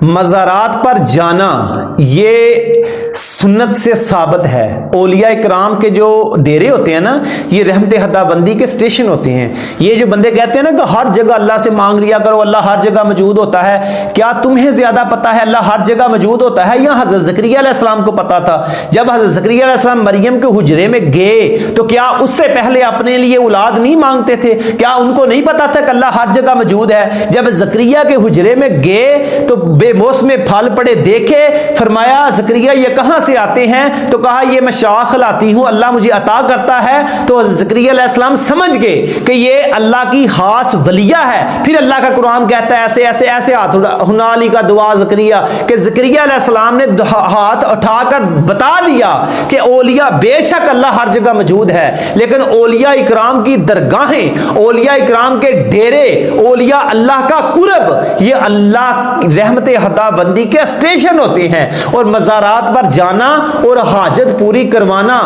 مزارات پر جانا یہ سنت سے ثابت ہے۔ اولیاء اکرام کے جو ڈیرے ہوتے ہیں نا، یہ رحمت خدا بندی کے سٹیشن ہوتے ہیں۔ یہ جو بندے کہتے ہیں نا کہ ہر جگہ اللہ سے مانگ لیا کرو، اللہ ہر جگہ موجود ہوتا ہے، کیا تمہیں زیادہ پتا ہے اللہ ہر جگہ موجود ہوتا ہے یا حضرت زکریا علیہ السلام کو پتا تھا؟ جب حضرت زکریا علیہ السلام مریم کے حجرے میں گئے تو کیا اس سے پہلے اپنے لیے اولاد نہیں مانگتے تھے؟ کیا ان کو نہیں پتا تھا کہ اللہ ہر جگہ موجود ہے؟ جب زکریا کے حجرے میں گئے تو بے موسم پھل پڑے دیکھے، فرمایا زکریا یہ کہاں سے آتے ہیں؟ تو کہا یہ میں شاخ لاتی ہوں، اللہ مجھے عطا کرتا ہے۔ تو زکریا علیہ السلام سمجھ گئے کہ یہ اللہ کی خاص ولیہ ہے۔ پھر اللہ کا قرآن کہتا ہے ایسے ایسے ایسے ہاتھ ہنالی کا دعا زکریا، کہ زکریا علیہ السلام نے ہاتھ اٹھا کر بتا دیا کہ اولیاء بے شک اللہ ہر جگہ موجود ہے، لیکن اولیاء اکرام کی درگاہیں، اولیاء اکرام کے ڈیرے، اولیاء اللہ کا قرب، یہ اللہ رحمت خدا بندی کے اسٹیشن ہوتے ہیں۔ اور مزارات پر جانا اور حاجت پوری کروانا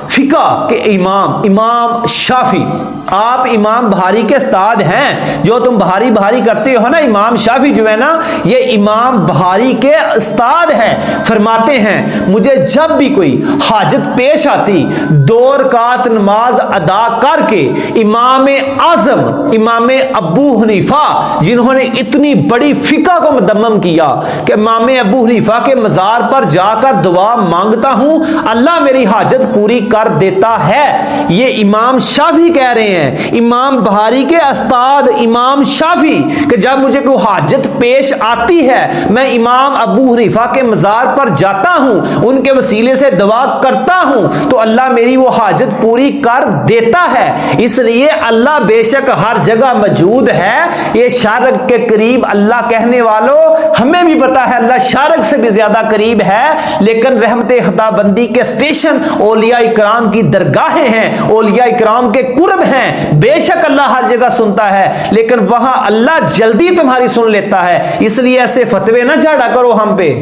فقہ کے امام شافعی، آپ امام بخاری کے استاد ہیں، جو تم بخاری کرتے ہو نا، امام شافعی جو ہے نا، یہ امام بخاری کے استاد ہیں۔ فرماتے ہیں مجھے جب بھی کوئی حاجت پیش آتی، 2 رکعت نماز ادا کر کے امام اعظم امام ابو حنیفہ، جنہوں نے اتنی بڑی فقہ کو مدمم کیا کہ امام ابو حنیفہ کے مزار پر جا کر دعا مانگتا ہوں اللہ میری حاجت پوری کر دیتا ہے، یہ امام شافعی کہہ رہے ہیں، امام بخاری کے استاد امام شافعی، کہ جب مجھے کوئی حاجت پیش آتی ہے میں امام ابو حنیفہ کے مزار پر جاتا ہوں، ان کے وسیلے سے دعا کرتا ہوں تو اللہ میری وہ حاجت پوری کر دیتا ہے۔ اس لیے اللہ بے شک ہر جگہ موجود ہے۔ یہ شارق کے قریب اللہ کہنے والوں، ہمیں بھی پتا ہے اللہ شارق سے بھی زیادہ قریب ہے، لیکن رحمت خدا بندی کے سٹیشن اولیاء اکرام کی درگاہیں ہیں، اولیاء اکرام کے قرب ہیں۔ بے شک اللہ ہر جگہ سنتا ہے، لیکن وہاں اللہ جلدی تمہاری سن لیتا ہے۔ اس لیے ایسے فتوے نہ جھاڑا کرو ہم پہ۔